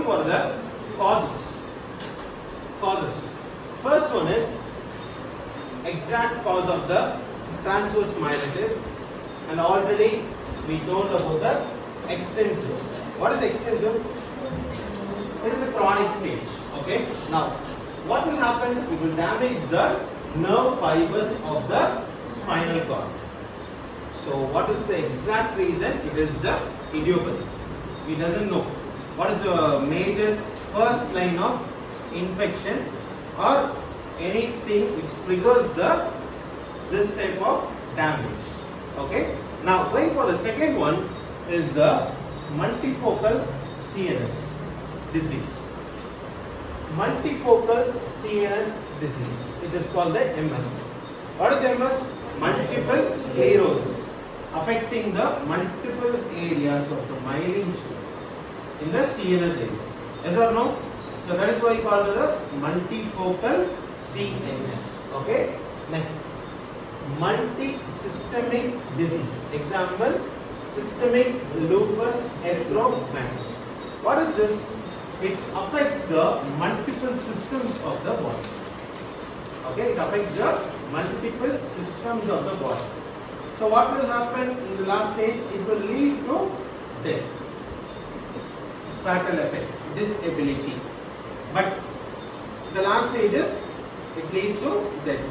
for the causes. First one is exact cause of the transverse myelitis, and already we told about the extensive. What is extensive? It is a chronic stage. Okay. Now, what will happen? It will damage the nerve fibers of the spinal cord. So, what is the exact reason? It is the idiopathy. We doesn't know what is the major first line of infection or anything which triggers this type of damage. Okay. Now, going for the second one is the multifocal CNS disease. Multifocal CNS disease. It is called the MS. What is MS? Multiple sclerosis, affecting the multiple areas of the myelin sheath in the CNS area. Yes or no? So that is why we call it the multifocal CNS. Okay. Next, multisystemic disease. Example: systemic lupus erythematosus. What is this? It affects the multiple systems of the body. Okay, it affects the multiple systems of the body. So what will happen in the last stage? It will lead to death. Fatal effect, disability. But the last stages, it leads to death.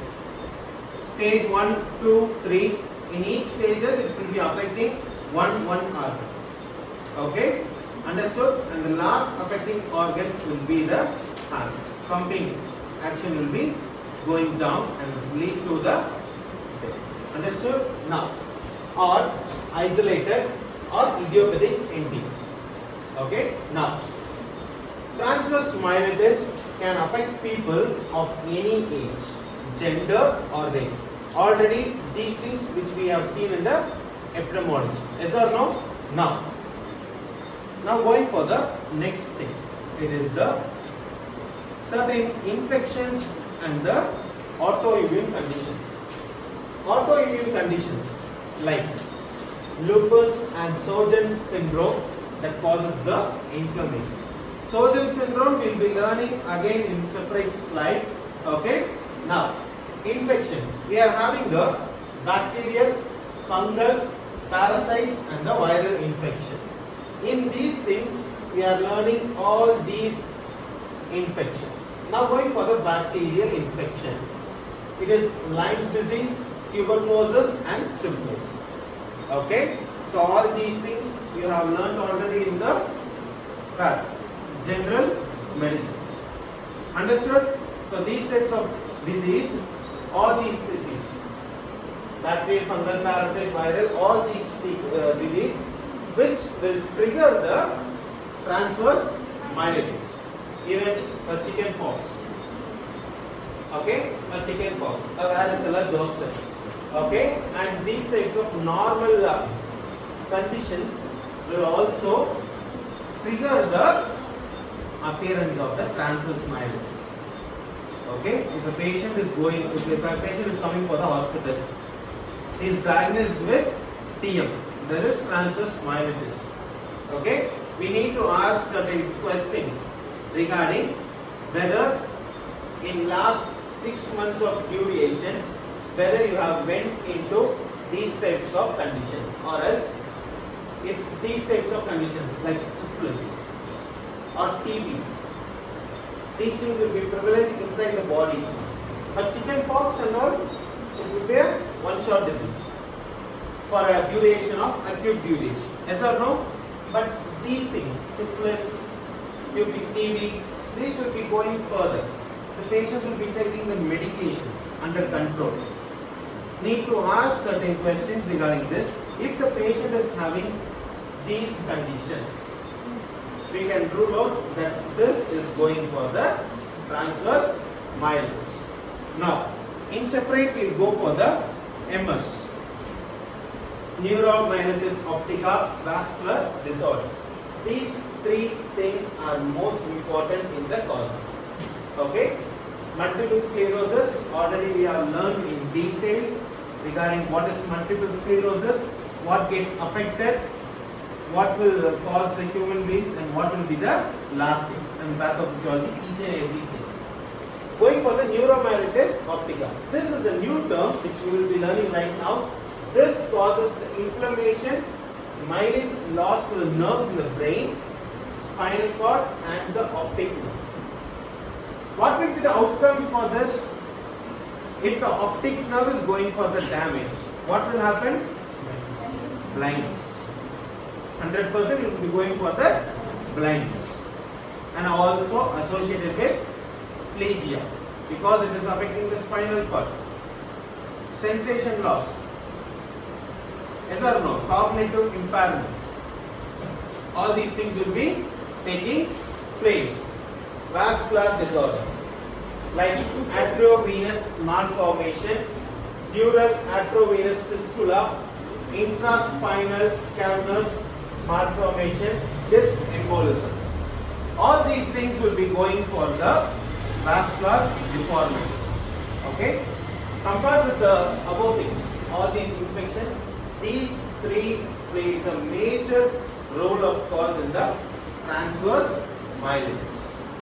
Stage 1, 2, 3. In each stages, it will be affecting one organ. Okay, understood? And the last affecting organ will be the heart. Pumping action will be going down and lead to the death. Understood? Now, or isolated or idiopathic ending. Okay. Now, transverse myelitis can affect people of any age, gender or race. Already these things which we have seen in the epidemiology. Yes or no? Now going for the next thing. It is the certain infections and the autoimmune conditions. Autoimmune conditions like lupus and Sjogren's syndrome that causes the inflammation. Sjogren's syndrome we will be learning again in separate slide. Okay. Now, infections. We are having the bacterial, fungal, parasite and the viral infection. In these things, we are learning all these infections. Now going for the bacterial infection. It is Lyme's disease, tuberculosis and syphilis. Okay. So all these things you have learned already in the general medicine. Understood? So these types of disease, all these disease, bacterial, fungal, parasite, viral, all these disease which will trigger the transverse myelitis. Even a chicken pox. Okay, a chicken pox, a varicella zoster. Okay, and these types of normal conditions will also trigger the appearance of the transverse myelitis. Okay, if a patient is coming for the hospital, he is diagnosed with TM, there is transverse myelitis. Okay, we need to ask certain questions regarding whether in last 6 months of duration, whether you have went into these types of conditions, or else if these types of conditions like syphilis or TB, these things will be prevalent inside the body. But chicken pox and all, it will be a one-shot disease for a duration of acute duration. Yes or no? But these things, syphilis, TB, these will be going further. The patients will be taking the medications under control. Need to ask certain questions regarding this. If the patient is having these conditions, we can rule out that this is going for the transverse myelitis. Now, in separate we will go for the MS, neuromyelitis optica vascular disorder. These three things are most important in the causes. Okay, multiple sclerosis, already we have learned in detail regarding what is multiple sclerosis, what get affected, what will cause the human beings and what will be the last stage, and pathophysiology, each and everything. Going for the neuromyelitis optica. This is a new term which we will be learning right now. This causes the inflammation, myelin loss to the nerves in the brain, spinal cord and the optic nerve. What will be the outcome for this? If the optic nerve is going for the damage, what will happen? Blindness. 100% it will be going for the blindness, and also associated with plegia because it is affecting the spinal cord. Sensation loss. Yes or no? Cognitive impairments. All these things will be taking place. Vascular disorder like arteriovenous malformation, dural arteriovenous fistula, intraspinal cavernous malformation, disc embolism. All these things will be going for the vascular deformities. Okay? Compared with the above things, all these infections, these three plays a major role of cause in the transverse myelitis.